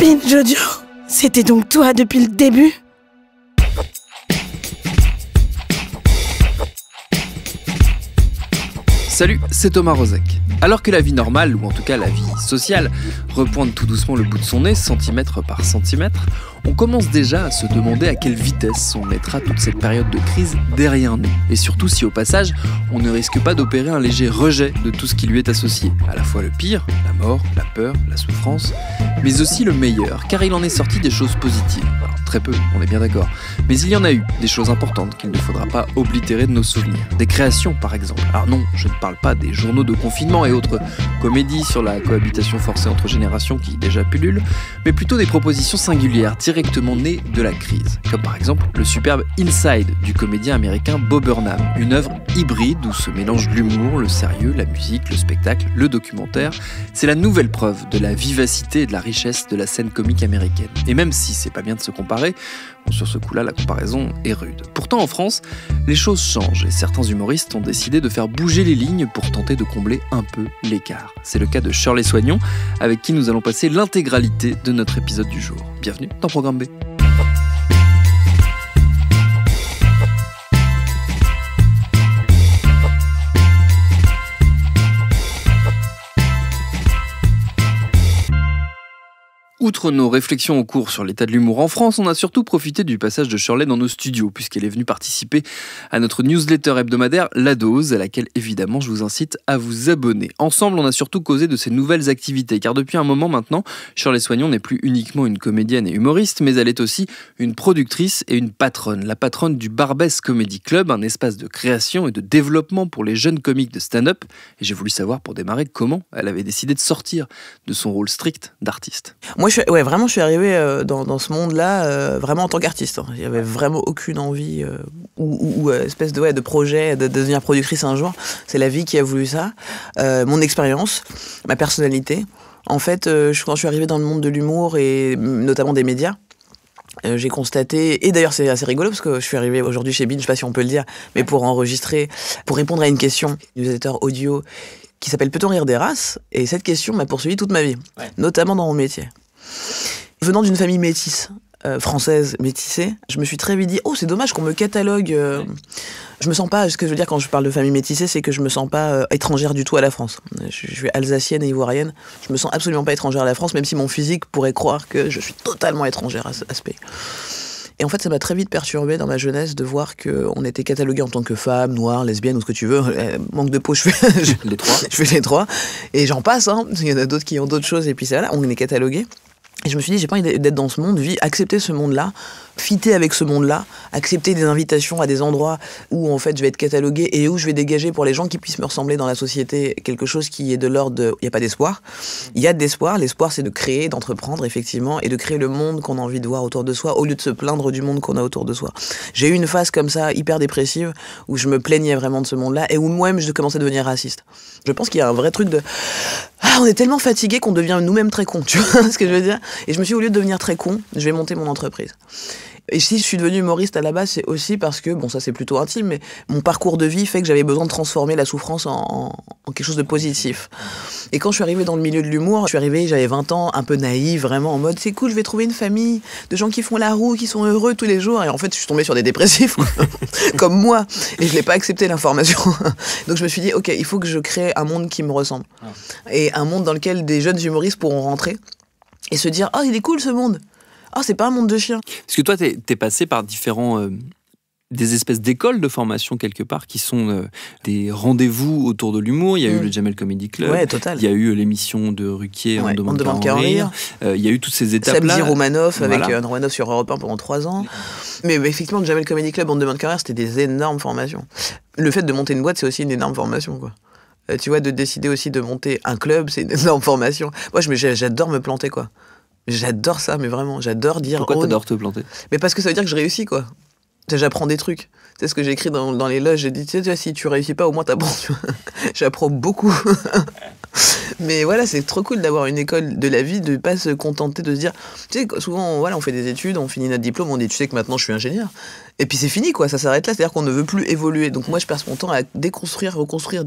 Binge Audio, c'était donc toi depuis le début? Salut, c'est Thomas Rozek. Alors que la vie normale, ou en tout cas la vie sociale, repointe tout doucement le bout de son nez, centimètre par centimètre, on commence déjà à se demander à quelle vitesse on mettra toute cette période de crise derrière nous. Et surtout si au passage, on ne risque pas d'opérer un léger rejet de tout ce qui lui est associé. À la fois le pire, la mort, la peur, la souffrance, mais aussi le meilleur, car il en est sorti des choses positives. Alors, très peu, on est bien d'accord. Mais il y en a eu, des choses importantes qu'il ne faudra pas oblitérer de nos souvenirs. Des créations par exemple. Alors non, je ne parle pas des journaux de confinement et autres comédies sur la cohabitation forcée entre générations qui déjà pullulent, mais plutôt des propositions singulières, directement nées de la crise. Comme par exemple le superbe Inside du comédien américain Bob Burnham, une œuvre hybride où se mélangent l'humour, le sérieux, la musique, le spectacle, le documentaire. C'est la nouvelle preuve de la vivacité et de la richesse de la scène comique américaine. Et même si c'est pas bien de se comparer, bon, sur ce coup-là, la comparaison est rude. Pourtant, en France, les choses changent et certains humoristes ont décidé de faire bouger les lignes pour tenter de combler un peu l'écart. C'est le cas de Shirley Soignon, avec qui nous allons passer l'intégralité de notre épisode du jour. Bienvenue dans Programme B. Outre nos réflexions au cours sur l'état de l'humour en France, on a surtout profité du passage de Shirley dans nos studios, puisqu'elle est venue participer à notre newsletter hebdomadaire La Dose, à laquelle évidemment je vous incite à vous abonner. Ensemble, on a surtout causé de ses nouvelles activités, car depuis un moment maintenant, Shirley Soignon n'est plus uniquement une comédienne et humoriste, mais elle est aussi une productrice et une patronne. La patronne du Barbès Comedy Club, un espace de création et de développement pour les jeunes comiques de stand-up. Et j'ai voulu savoir pour démarrer comment elle avait décidé de sortir de son rôle strict d'artiste. Moi, je suis arrivée dans ce monde-là vraiment en tant qu'artiste. Il n'y avait vraiment aucune envie ou espèce de projet de devenir productrice un jour. C'est la vie qui a voulu ça. Mon expérience, ma personnalité. En fait, quand je suis arrivée dans le monde de l'humour et notamment des médias, j'ai constaté, et d'ailleurs c'est assez rigolo parce que je suis arrivée aujourd'hui chez Binge, je sais pas si on peut le dire, mais pour répondre à une question du éditeur audio qui s'appelle Peut-on rire des races ? Et cette question m'a poursuivi toute ma vie, notamment dans mon métier. Venant d'une famille métisse, française métissée, je me suis très vite dit « Oh, c'est dommage qu'on me catalogue Je me sens pas, ce que je veux dire quand je parle de famille métissée, c'est que je me sens pas étrangère du tout à la France. Je suis alsacienne et ivoirienne, je me sens absolument pas étrangère à la France, même si mon physique pourrait croire que je suis totalement étrangère à ce aspect. Et en fait, ça m'a très vite perturbée dans ma jeunesse de voir qu'on était catalogué en tant que femme, noire, lesbienne ou ce que tu veux. Manque de peau, je fais les trois. Je fais les trois. Et j'en passe, hein. Il y en a d'autres qui ont d'autres choses, et puis c'est là, on est catalogué. Et je me suis dit, j'ai pas envie d'être dans ce monde, accepter ce monde-là, fitter avec ce monde-là, accepter des invitations à des endroits où en fait je vais être catalogué et où je vais dégager pour les gens qui puissent me ressembler dans la société quelque chose qui est de l'ordre de... Il n'y a pas d'espoir. Il y a d'espoir. L'espoir, c'est de créer, d'entreprendre, effectivement, et de créer le monde qu'on a envie de voir autour de soi au lieu de se plaindre du monde qu'on a autour de soi. J'ai eu une phase comme ça, hyper dépressive, où je me plaignais vraiment de ce monde-là et où moi-même je commençais à devenir raciste. Je pense qu'il y a un vrai truc de... Ah, on est tellement fatigués qu'on devient nous-mêmes très cons, tu vois ce que je veux dire ? Et je me suis dit, au lieu de devenir très con, je vais monter mon entreprise. Et si je suis devenue humoriste à la base, c'est aussi parce que, bon ça c'est plutôt intime, mais mon parcours de vie fait que j'avais besoin de transformer la souffrance en quelque chose de positif. Et quand je suis arrivée dans le milieu de l'humour, j'avais 20 ans, un peu naïve, vraiment en mode c'est cool, je vais trouver une famille de gens qui font la roue, qui sont heureux tous les jours. Et en fait, je suis tombée sur des dépressifs, comme moi, et je l'ai pas accepté l'information. Donc je me suis dit, ok, il faut que je crée un monde qui me ressemble. Et un monde dans lequel des jeunes humoristes pourront rentrer et se dire, oh il est cool ce monde. Ah, c'est pas un monde de chiens. Parce que toi, t'es passé par différents... des espèces d'écoles de formation quelque part qui sont des rendez-vous autour de l'humour. Il y a eu le Jamel Comedy Club. Ouais, total. Il y a eu l'émission de Ruquier, On demande qu'à en rire. Il y a eu toutes ces étapes-là. Samedi Romanoff avec Anne Romanoff sur Europe 1 pendant 3 ans. Mais effectivement, le Jamel Comedy Club, On demande qu'à en rire, c'était des énormes formations. Le fait de monter une boîte, c'est aussi une énorme formation, quoi. Tu vois, de décider aussi de monter un club, c'est une énorme formation. Moi, j'adore me planter, quoi. J'adore ça, mais vraiment, j'adore dire... Pourquoi t'adores te planter ? Mais parce que ça veut dire que je réussis, quoi. J'apprends des trucs. C'est ce que j'ai écrit dans les loges. J'ai dit, tu sais, si tu réussis pas, au moins t'apprends. J'apprends beaucoup. Mais voilà, c'est trop cool d'avoir une école de la vie, de pas se contenter de se dire... Tu sais, souvent, voilà, on fait des études, on finit notre diplôme, on dit, tu sais que maintenant je suis ingénieur. Et puis c'est fini, quoi, ça s'arrête là, c'est-à-dire qu'on ne veut plus évoluer. Donc moi, je passe mon temps à déconstruire, reconstruire,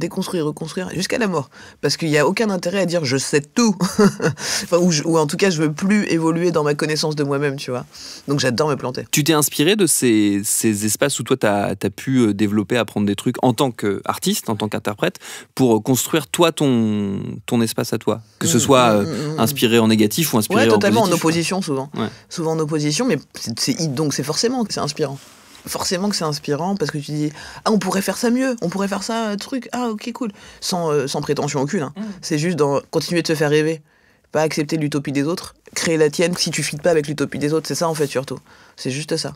jusqu'à la mort. Parce qu'il n'y a aucun intérêt à dire je sais tout. Enfin, ou en tout cas, je veux plus évoluer dans ma connaissance de moi-même, tu vois. Donc j'adore me planter. Tu t'es inspiré de ces espaces où toi, tu as pu développer, apprendre des trucs en tant qu'artiste, en tant qu'interprète, pour construire toi ton espace à toi. Que ce soit inspiré en négatif ou inspiré en positif. Ouais, totalement en opposition souvent. Ouais. Souvent en opposition, mais donc c'est forcément que c'est inspirant. Forcément que c'est inspirant parce que tu dis on pourrait faire ça mieux, on pourrait faire ça truc, ok cool, sans prétention aucune, hein. C'est juste continuer de se faire rêver, pas accepter l'utopie des autres, créer la tienne si tu fites pas avec l'utopie des autres, c'est ça en fait surtout, c'est juste ça.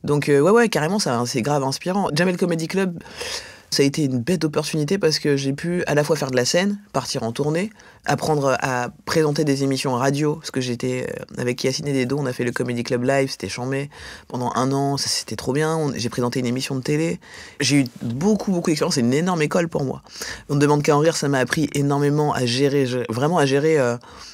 Donc ouais carrément ça, c'est grave inspirant. Jamel Comedy Club, ça a été une bête d'opportunité parce que j'ai pu à la fois faire de la scène, partir en tournée, apprendre à présenter des émissions radio, parce que j'étais avec Yacine et Dedo, on a fait le Comedy Club Live, c'était chambé pendant 1 an, ça c'était trop bien, j'ai présenté une émission de télé, j'ai eu beaucoup d'expérience, c'est une énorme école pour moi. On ne demande qu'à en rire, ça m'a appris énormément à gérer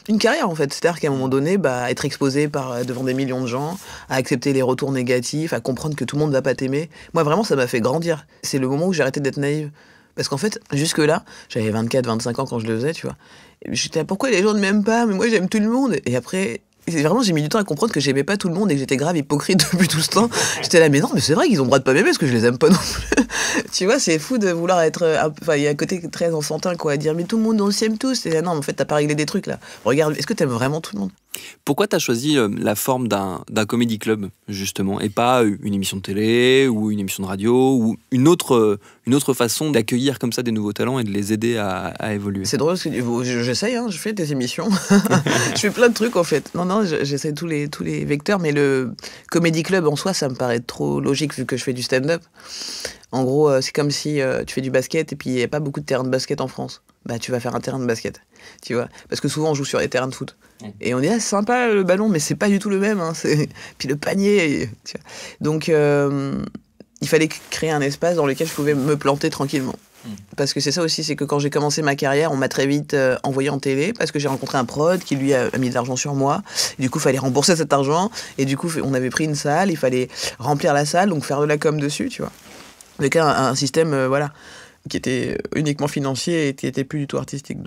une carrière en fait, c'est-à-dire qu'à un moment donné, être exposé devant des millions de gens, à accepter les retours négatifs, à comprendre que tout le monde ne va pas t'aimer, moi vraiment ça m'a fait grandir, c'est le moment où j'ai arrêté d'être naïve. Parce qu'en fait, jusque-là, j'avais 24-25 ans quand je le faisais, tu vois. J'étais là, pourquoi les gens ne m'aiment pas? Mais moi, j'aime tout le monde. Et après, j'ai mis du temps à comprendre que j'aimais pas tout le monde et que j'étais grave hypocrite depuis tout ce temps. J'étais là, mais non, mais c'est vrai qu'ils ont le droit de pas m'aimer parce que je les aime pas non plus. Tu vois, c'est fou de vouloir être... Enfin, il y a un côté très enfantin, quoi, à dire, mais tout le monde, on s'aime tous. Et là, non, en fait, t'as pas réglé des trucs, là. Regarde, est-ce que t'aimes vraiment tout le monde? Pourquoi tu as choisi la forme d'un comédie club, justement, et pas une émission de télé ou une émission de radio ou une autre façon d'accueillir comme ça des nouveaux talents et de les aider à évoluer? C'est drôle parce que j'essaye, hein, je fais des émissions. Je fais plein de trucs, en fait. Non, j'essaie tous les vecteurs, mais le comédie club en soi, ça me paraît trop logique vu que je fais du stand-up. En gros, c'est comme si tu fais du basket et puis il n'y a pas beaucoup de terrains de basket en France. Tu vas faire un terrain de basket, tu vois. Parce que souvent, on joue sur les terrains de foot. Et on dit, c'est sympa le ballon, mais c'est pas du tout le même. Hein. Puis le panier, tu vois. Donc, il fallait créer un espace dans lequel je pouvais me planter tranquillement. Parce que c'est ça aussi, c'est que quand j'ai commencé ma carrière, on m'a très vite envoyé en télé parce que j'ai rencontré un prod qui lui a mis de l'argent sur moi. Et du coup, il fallait rembourser cet argent. Et du coup, on avait pris une salle, il fallait remplir la salle, donc faire de la com dessus, tu vois. Avec un système, qui était uniquement financier et qui était plus du tout artistique.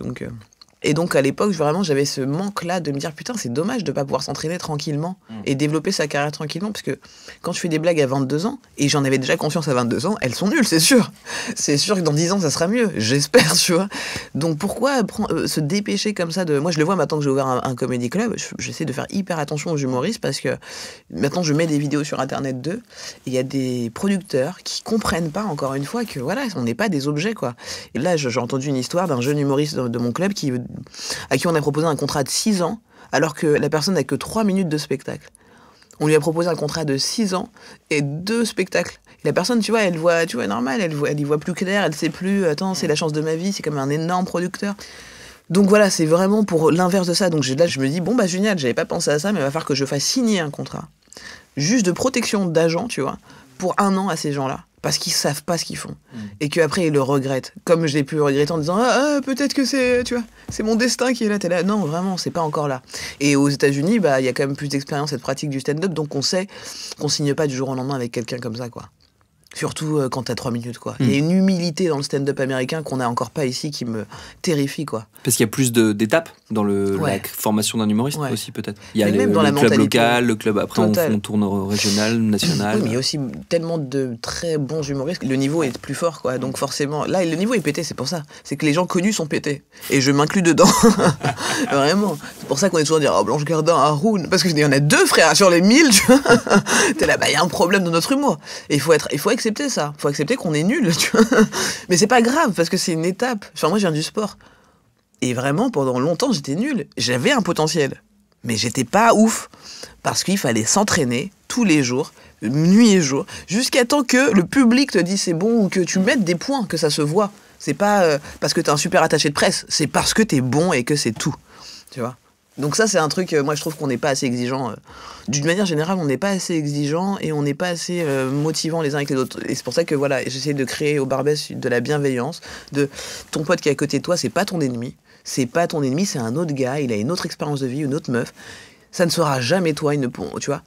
Et donc à l'époque, vraiment, j'avais ce manque-là de me dire putain, c'est dommage de ne pas pouvoir s'entraîner tranquillement et développer sa carrière tranquillement, parce que quand je fais des blagues à 22 ans, et j'en avais déjà conscience à 22 ans, elles sont nulles, c'est sûr. C'est sûr que dans 10 ans, ça sera mieux, j'espère, tu vois. Donc pourquoi se dépêcher comme ça de... Moi, je le vois maintenant que j'ai ouvert un comédie club, j'essaie de faire hyper attention aux humoristes, parce que maintenant, je mets des vidéos sur Internet d'eux, et il y a des producteurs qui comprennent pas, encore une fois, que voilà, on n'est pas des objets, quoi. Et là, j'ai entendu une histoire d'un jeune humoriste de mon club à qui on a proposé un contrat de 6 ans, alors que la personne n'a que 3 minutes de spectacle. On lui a proposé un contrat de 6 ans et 2 spectacles. Et la personne, tu vois, elle voit, tu vois, normal, elle y voit plus clair, elle sait plus, attends, c'est la chance de ma vie, c'est comme un énorme producteur. Donc voilà, c'est vraiment pour l'inverse de ça. Donc là, je me dis, bon, génial, j'avais pas pensé à ça, mais il va falloir que je fasse signer un contrat. Juste de protection d'agent, tu vois, pour 1 an à ces gens-là. Parce qu'ils savent pas ce qu'ils font. Et qu'après, ils le regrettent. Comme je l'ai pu regretter en disant peut-être que c'est, tu vois, c'est mon destin qui est là. T'es là. Non, vraiment, c'est pas encore là. Et aux États-Unis, il y a quand même plus d'expérience et de pratique du stand-up, donc on sait qu'on signe pas du jour au lendemain avec quelqu'un comme ça, quoi. Surtout quand t'as 3 minutes, quoi. Il y a une humilité dans le stand-up américain qu'on n'a encore pas ici qui me terrifie, quoi. Parce qu'il y a plus d'étapes dans la formation d'un humoriste aussi, peut-être. Il y a même dans le la club mentalité. local, le club après on tourne régional, national. Oui, mais il y a aussi tellement de très bons humoristes. Le niveau est plus fort, quoi. Donc forcément, là, le niveau est pété, c'est pour ça. C'est que les gens connus sont pétés. Et je m'inclus dedans. Vraiment. C'est pour ça qu'on est toujours à dire Blanche Gardin, Haroun. Parce qu'il y en a 2 frères sur les 1000, tu vois. T'es là, il y a un problème dans notre humour. Et il faut accepter ça. Il faut accepter qu'on est nul, tu vois. Mais c'est pas grave, parce que c'est une étape. Enfin, moi, je viens du sport. Et vraiment, pendant longtemps, j'étais nul. J'avais un potentiel. Mais j'étais pas ouf. Parce qu'il fallait s'entraîner tous les jours, nuit et jour, jusqu'à temps que le public te dise c'est bon ou que tu mettes des points, que ça se voit. C'est pas parce que t'es un super attaché de presse, c'est parce que t'es bon et que c'est tout. Tu vois ? Donc ça, c'est un truc, moi je trouve qu'on n'est pas assez exigeant. D'une manière générale, on n'est pas assez exigeant et on n'est pas assez motivant les uns avec les autres. Et c'est pour ça que voilà, j'essaie de créer au Barbès de la bienveillance, de ton pote qui est à côté de toi, c'est pas ton ennemi. C'est pas ton ennemi, c'est un autre gars, il a une autre expérience de vie, une autre meuf. Ça ne sera jamais toi, tu vois.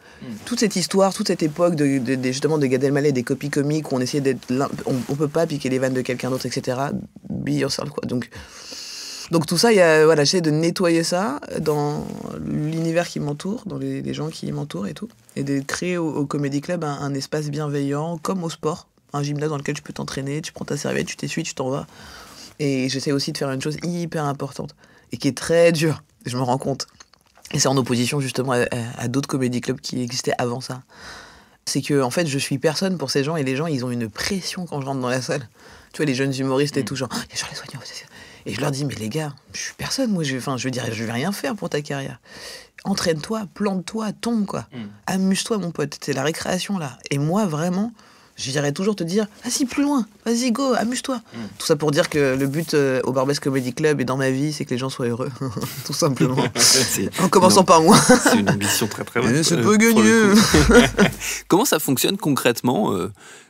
Toute cette histoire, toute cette époque justement de Gad Elmaleh, des copies comiques où on essayait d'être... On peut pas piquer les vannes de quelqu'un d'autre, etc. Be yourself, quoi. Donc tout ça, j'essaie de nettoyer ça dans l'univers qui m'entoure, dans les gens qui m'entourent et tout. Et de créer au Comedy Club un espace bienveillant, comme au sport. Un gymnase dans lequel tu peux t'entraîner, tu prends ta serviette, tu t'essuies, tu t'en vas. Et j'essaie aussi de faire une chose hyper importante et qui est très dure, je me rends compte. Et c'est en opposition justement à d'autres comédie clubs qui existaient avant ça. C'est que en fait, je suis personne pour ces gens et les gens, ils ont une pression quand je rentre dans la salle. Tu vois, les jeunes humoristes et tout, genre, il y a genre les soignants. Et je leur dis, mais les gars, je suis personne, moi, je vais rien faire pour ta carrière. Entraîne-toi, plante-toi, tombe, quoi. Amuse-toi, mon pote, c'est la récréation, là. Et moi, vraiment... J'irais toujours te dire, vas-y, plus loin, vas-y, go, amuse-toi. Tout ça pour dire que le but au Barbès Comedy Club et dans ma vie, c'est que les gens soient heureux, tout simplement. En commençant par moi. C'est une ambition très très bonne. C'est pas gagné. Comment ça fonctionne concrètement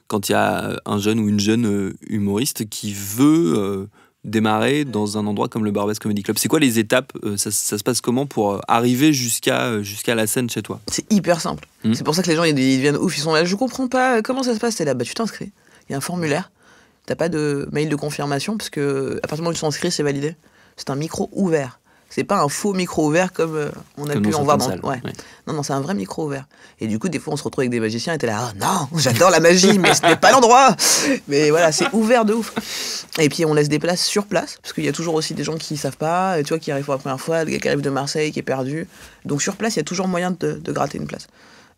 quand il y a un jeune ou une jeune humoriste qui veut démarrer dans un endroit comme le Barbès Comedy Club? C'est quoi les étapes? Ça se passe comment pour arriver jusqu'à la scène chez toi? C'est hyper simple. C'est pour ça que les gens ils deviennent ouf. Ils sont là, je comprends pas comment ça se passe. T'es là, bah tu t'inscris. Il y a un formulaire. T'as pas de mail de confirmation parce que à partir du moment où tu t'inscris, c'est validé. C'est un micro ouvert. C'est pas un faux micro ouvert comme on a pu en voir dans... Ouais. Non, c'est un vrai micro ouvert. Et du coup, des fois, on se retrouve avec des magiciens et t'es là, non, j'adore la magie, mais ce n'est pas l'endroit. Mais voilà, c'est ouvert de ouf. Et puis, on laisse des places sur place, parce qu'il y a toujours aussi des gens qui savent pas, tu vois, qui arrivent pour la première fois, le gars qui arrive de Marseille, qui est perdu. Donc, sur place, il y a toujours moyen de gratter une place.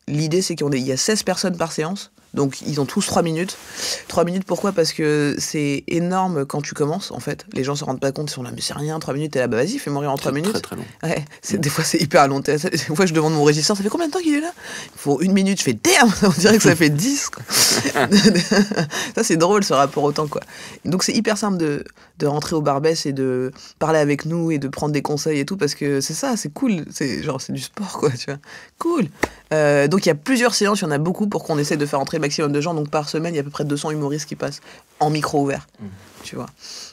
L'idée, c'est qu'il y a 16 personnes par séance. Donc, ils ont tous 3 minutes. 3 minutes, pourquoi? Parce que c'est énorme quand tu commences, en fait. Les gens se rendent pas compte, ils sont là, mais c'est rien, 3 minutes, t'es là, bah vas-y, fais mourir en 3 minutes. Très, très long. Ouais, des fois, c'est hyper long. Des fois, je demande mon régisseur, ça fait combien de temps qu'il est là? Il faut 1 minute, je fais, damn, on dirait que ça fait 10, quoi. Ça, c'est drôle, ce rapport au temps, quoi. Donc, c'est hyper simple de rentrer au Barbès et de parler avec nous et de prendre des conseils et tout, parce que c'est ça, c'est cool. C'est du sport, quoi, tu vois. Cool. Donc, il y a plusieurs séances, il y en a beaucoup pour qu'on essaie de faire entrer maximum de gens. Donc, par semaine, il y a à peu près 200 humoristes qui passent en micro ouvert, tu vois.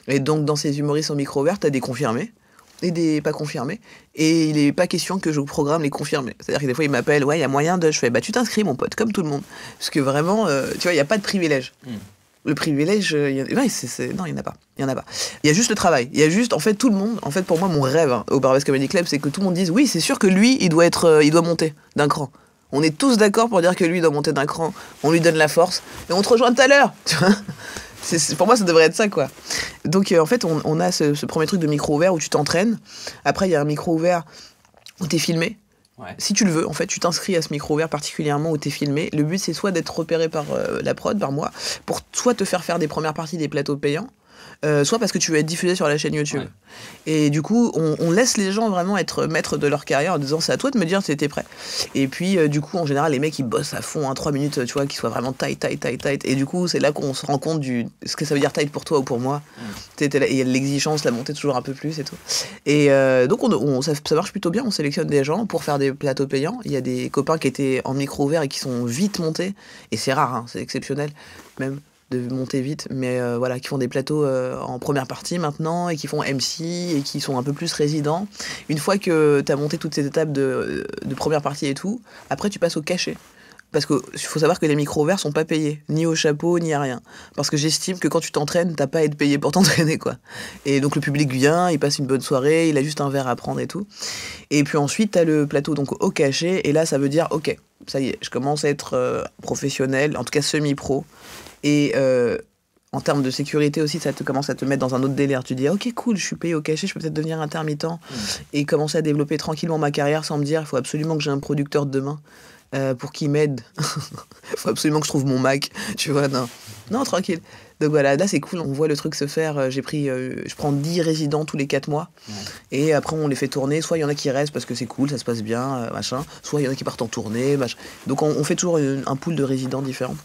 Et donc, dans ces humoristes en micro ouvert, t'as des confirmés et des pas confirmés. Et il n'est pas question que je programme les confirmés. C'est-à-dire que des fois, ils m'appellent, ouais, il y a moyen de... Je fais, bah, tu t'inscris, mon pote, comme tout le monde. Parce que vraiment, tu vois, il n'y a pas de privilège. Le privilège, non, il n'y en a pas. Il n'y en a pas. Il y a juste le travail. Il y a juste, en fait, tout le monde. En fait, pour moi, mon rêve au Barbès Comedy Club, c'est que tout le monde dise, oui, c'est sûr que lui, il doit monter d'un cran. On est tous d'accord pour dire que lui doit monter d'un cran. On lui donne la force. Et on te rejoint tout à l'heure. Tu vois, pour moi, ça devrait être ça, quoi. Donc, en fait, on a ce premier truc de micro ouvert où tu t'entraînes. Après, il y a un micro ouvert où t'es filmé. Ouais. Si tu le veux, en fait, tu t'inscris à ce micro ouvert particulièrement où t'es filmé. Le but, c'est soit d'être repéré par la prod, par moi, pour soit te faire des premières parties des plateaux payants, soit parce que tu veux être diffusé sur la chaîne YouTube. Ouais. Et du coup, on laisse les gens vraiment être maîtres de leur carrière en disant, c'est à toi de me dire si t'es prêt. Et puis, du coup, en général, les mecs, ils bossent à fond, 3 minutes, tu vois, qu'ils soient vraiment tight. Et du coup, c'est là qu'on se rend compte ce que ça veut dire tight pour toi ou pour moi. Et il y a l'exigence, la montée toujours un peu plus et tout. Et donc, ça marche plutôt bien. On sélectionne des gens pour faire des plateaux payants. Il y a des copains qui étaient en micro ouvert et qui sont vite montés. Et c'est rare, hein, c'est exceptionnel, même de monter vite, mais voilà, qui font des plateaux en première partie maintenant et qui font MC et qui sont un peu plus résidents. Une fois que tu as monté toutes ces étapes de première partie et tout, après tu passes au cachet. Parce qu'il faut savoir que les micros ouverts sont pas payés, ni au chapeau, ni à rien. Parce que j'estime que quand tu t'entraînes, t'as pas à être payé pour t'entraîner, quoi. Et donc le public vient, il passe une bonne soirée, il a juste un verre à prendre et tout. Et puis ensuite, t'as le plateau donc au cachet, et là ça veut dire, ok, ça y est, je commence à être professionnel, en tout cas semi-pro. Et en termes de sécurité aussi, ça te commence à te mettre dans un autre délire. Tu dis, ok, cool, je suis payé au cachet, je peux peut-être devenir intermittent et commencer à développer tranquillement ma carrière sans me dire, il faut absolument que j'ai un producteur demain pour qu'il m'aide. Il faut absolument que je trouve mon Mac, tu vois, non, tranquille. Donc voilà, là c'est cool, on voit le truc se faire. Je prends 10 résidents tous les 4 mois et après on les fait tourner. Soit il y en a qui restent parce que c'est cool, ça se passe bien, machin. Soit il y en a qui partent en tournée, machin. Donc on fait toujours un pool de résidents différents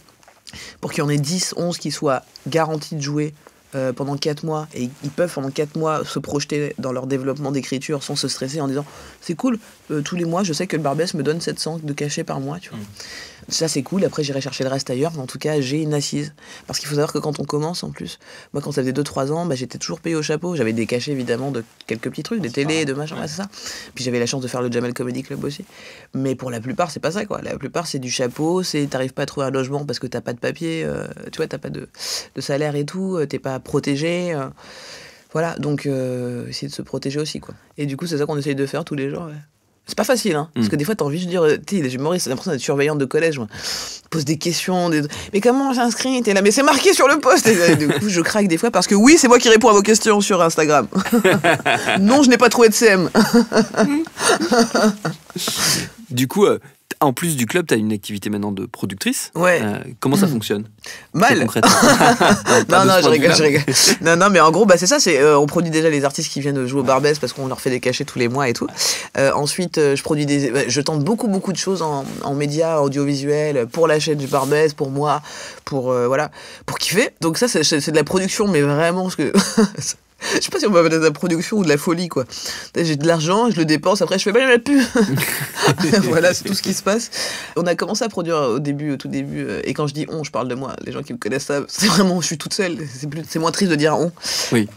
pour qu'il y en ait 10, 11 qui soient garantis de jouer pendant 4 mois, et ils peuvent pendant 4 mois se projeter dans leur développement d'écriture sans se stresser en disant c'est cool, tous les mois je sais que le Barbès me donne 700 de cachet par mois, tu vois. Ça c'est cool, après j'irai chercher le reste ailleurs, mais en tout cas j'ai une assise. Parce qu'il faut savoir que quand on commence en plus, moi quand ça faisait 2-3 ans, j'étais toujours payé au chapeau, j'avais des cachets évidemment de quelques petits trucs, des télés, de machin, c'est ça. Puis j'avais la chance de faire le Jamel Comedy Club aussi. Mais pour la plupart c'est pas ça quoi, la plupart c'est du chapeau, c'est t'arrives pas à trouver un logement parce que t'as pas de papier, tu vois, t'as pas de salaire et tout, t'es pas protégé. Voilà, donc essayer de se protéger aussi quoi. Et du coup c'est ça qu'on essaye de faire tous les jours, ouais. C'est pas facile, hein, parce que des fois t'as envie de dire, tu sais, les humoristes, c'est l'impression d'être surveillante de collège, moi. Pose des questions, mais comment j'inscris? T'es là, mais c'est marqué sur le post. Et du coup, je craque des fois parce que oui, c'est moi qui réponds à vos questions sur Instagram. Non, je n'ai pas trouvé de CM. Du coup, en plus du club, tu as une activité maintenant de productrice. Ouais. Comment ça fonctionne? Mal. Concrètement. Non, je rigole. Non, mais en gros, c'est ça. On produit déjà les artistes qui viennent jouer au Barbès parce qu'on leur fait des cachets tous les mois et tout. Ensuite, je tente beaucoup de choses en médias, audiovisuels, pour la chaîne du Barbès, pour moi, pour kiffer. Donc ça, c'est de la production, mais vraiment, parce que je sais pas si on va mettre de la production ou de la folie, quoi. J'ai de l'argent, je le dépense, après je fais la pub. Voilà, c'est tout ce qui se passe. On a commencé à produire au tout début, et quand je dis on, je parle de moi. Les gens qui me connaissent savent, c'est vraiment, je suis toute seule. C'est moins triste de dire on. Oui,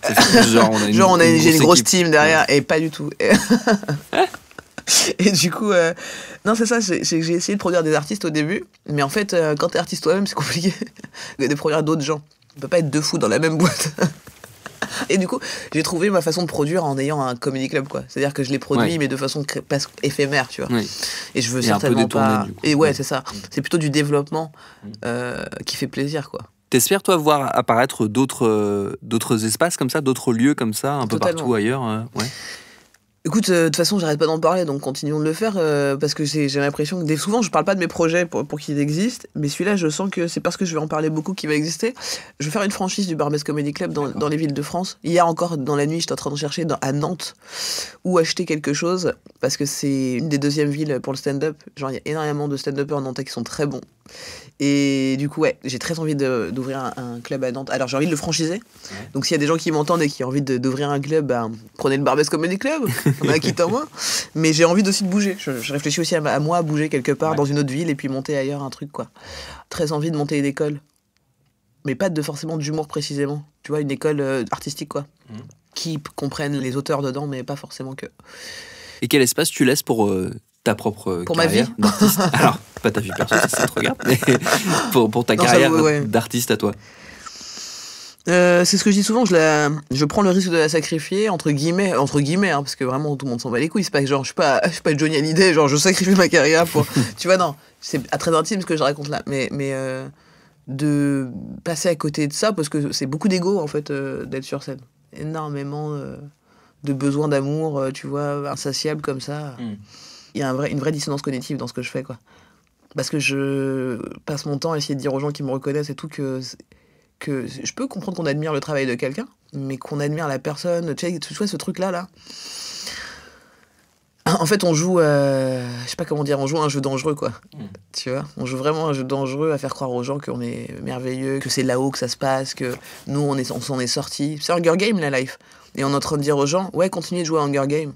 genre j'ai une grosse team derrière, et pas du tout. Et du coup, non, c'est ça, j'ai essayé de produire des artistes au début, mais en fait, quand t'es artiste toi-même, c'est compliqué de produire d'autres gens. On peut pas être deux fous dans la même boîte. Et du coup, j'ai trouvé ma façon de produire en ayant un comedy club, quoi. C'est-à-dire que je l'ai produit, mais de façon éphémère, tu vois. Oui. Et je veux certainement pas. Et ouais, c'est ça. C'est plutôt du développement qui fait plaisir, quoi. T'espères, toi, voir apparaître d'autres espaces comme ça, d'autres lieux comme ça, un peu partout ailleurs, ouais. Écoute, de toute façon, j'arrête pas d'en parler, donc continuons de le faire, parce que j'ai l'impression que souvent, je parle pas de mes projets pour qu'ils existent, mais celui-là, je sens que c'est parce que je vais en parler beaucoup qu'il va exister. Je vais faire une franchise du Barbès Comedy Club dans les villes de France. Hier encore, dans la nuit, j'étais en train de chercher à Nantes où acheter quelque chose, parce que c'est une des deuxièmes villes pour le stand-up. Genre, il y a énormément de stand-uppers nantais qui sont très bons. Et du coup, ouais, j'ai très envie d'ouvrir un club à Nantes. Alors, j'ai envie de le franchiser. Ouais. Donc, s'il y a des gens qui m'entendent et qui ont envie d'ouvrir un club, prenez le Barbès Comedy Club. On a quitté en moi. Mais j'ai envie aussi de bouger. Je réfléchis aussi à moi à bouger quelque part dans une autre ville et puis monter ailleurs un truc, quoi. Très envie de monter une école. Mais pas forcément d'humour précisément. Tu vois, une école artistique, quoi. Qui comprennent les auteurs dedans, mais pas forcément que. Et quel espace tu laisses pour ta propre pour carrière d'artiste? Alors, pas ta vie perso, si ça te regarde, mais pour ta carrière d'artiste à toi. C'est ce que je dis souvent, je prends le risque de la sacrifier, entre guillemets, hein, parce que vraiment tout le monde s'en bat les couilles. C'est pas que genre, je suis pas Johnny Hallyday, genre je sacrifie ma carrière pour. Tu vois, non, c'est très intime ce que je raconte là, mais de passer à côté de ça, parce que c'est beaucoup d'ego en fait, d'être sur scène. Énormément de besoin d'amour, tu vois, insatiable comme ça. Il y a une vraie dissonance cognitive dans ce que je fais, quoi. Parce que je passe mon temps à essayer de dire aux gens qui me reconnaissent et tout que je peux comprendre qu'on admire le travail de quelqu'un, mais qu'on admire la personne. Tu vois ce truc-là, là. En fait, on joue, je sais pas comment dire, on joue un jeu dangereux, quoi. Tu vois, on joue vraiment un jeu dangereux à faire croire aux gens qu'on est merveilleux, que c'est là-haut que ça se passe, que nous, on s'en est sortis. C'est Hunger Game, la life. Et on est en train de dire aux gens, ouais, continuez de jouer à Hunger Game.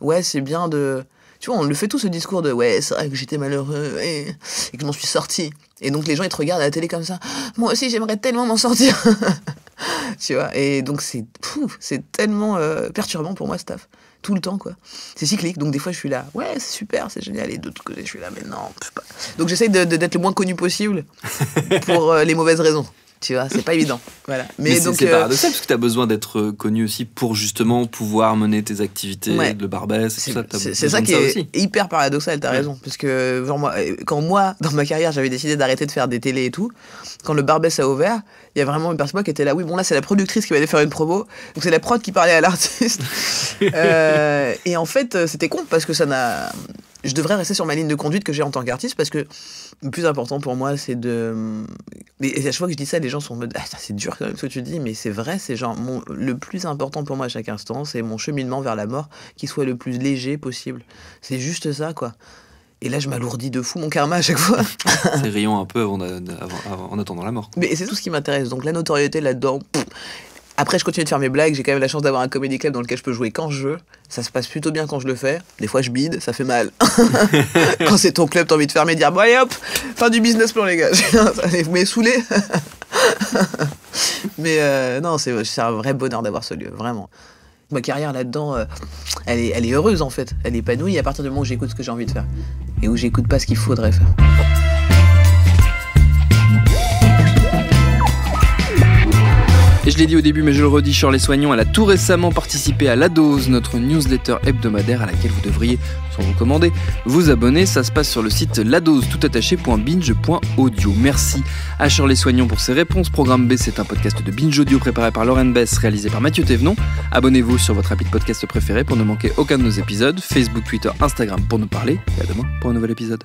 Ouais, c'est bien de... Tu vois, on le fait tout ce discours de « ouais, c'est vrai que j'étais malheureux et que je m'en suis sorti ». Et donc les gens, ils te regardent à la télé comme ça « moi aussi, j'aimerais tellement m'en sortir ». Tu vois, et donc c'est tellement perturbant pour moi, ce taf. Tout le temps, quoi. C'est cyclique, donc des fois, je suis là « ouais, c'est super, c'est génial ». Et d'autres côtés, je suis là « mais non, je sais pas ». Donc j'essaye d'être le moins connu possible pour les mauvaises raisons. Tu vois, c'est pas évident. Voilà. Mais donc, c'est paradoxal parce que tu as besoin d'être connu aussi pour justement pouvoir mener tes activités, le Barbès, tout ça. C'est ça qui est hyper paradoxal, t'as raison. Parce que quand moi, dans ma carrière, j'avais décidé d'arrêter de faire des télés et tout, quand le Barbès a ouvert, il y a vraiment une personne qui était là. Oui, bon, là, c'est la productrice qui va aller faire une promo. Donc, c'est la prod qui parlait à l'artiste. Et en fait, c'était con parce que je devrais rester sur ma ligne de conduite que j'ai en tant qu'artiste parce que le plus important pour moi, c'est de... Et à chaque fois que je dis ça, les gens sont en mode « ah, c'est dur quand même ce que tu dis », mais c'est vrai, c'est genre le plus important pour moi à chaque instant, c'est mon cheminement vers la mort qui soit le plus léger possible. C'est juste ça, quoi. Et là, je m'alourdis de fou mon karma à chaque fois. C'est riant un peu en attendant la mort. Mais c'est tout ce qui m'intéresse. Donc la notoriété là-dedans, Après, je continue de faire mes blagues. J'ai quand même la chance d'avoir un comedy club dans lequel je peux jouer quand je veux. Ça se passe plutôt bien quand je le fais. Des fois, je bide, ça fait mal. Quand c'est ton club, t'as envie de fermer, dire bon, allez hop, fin du business plan, les gars. Vous m'avez saoulé. Mais non, c'est un vrai bonheur d'avoir ce lieu, vraiment. Ma carrière là-dedans, elle est heureuse en fait. Elle est épanouie à partir du moment où j'écoute ce que j'ai envie de faire et où j'écoute pas ce qu'il faudrait faire. Et je l'ai dit au début, mais je le redis, Shirley Soignon, elle a tout récemment participé à La Dose, notre newsletter hebdomadaire à laquelle vous devriez, sans vous commander, vous abonner. Ça se passe sur le site ladosettoutattaché.binge.audio. Merci à Shirley Soignon pour ses réponses. Programme B, c'est un podcast de Binge Audio préparé par Lauren Bess, réalisé par Mathieu Thévenon. Abonnez-vous sur votre appli de podcast préféré pour ne manquer aucun de nos épisodes. Facebook, Twitter, Instagram pour nous parler. Et à demain pour un nouvel épisode.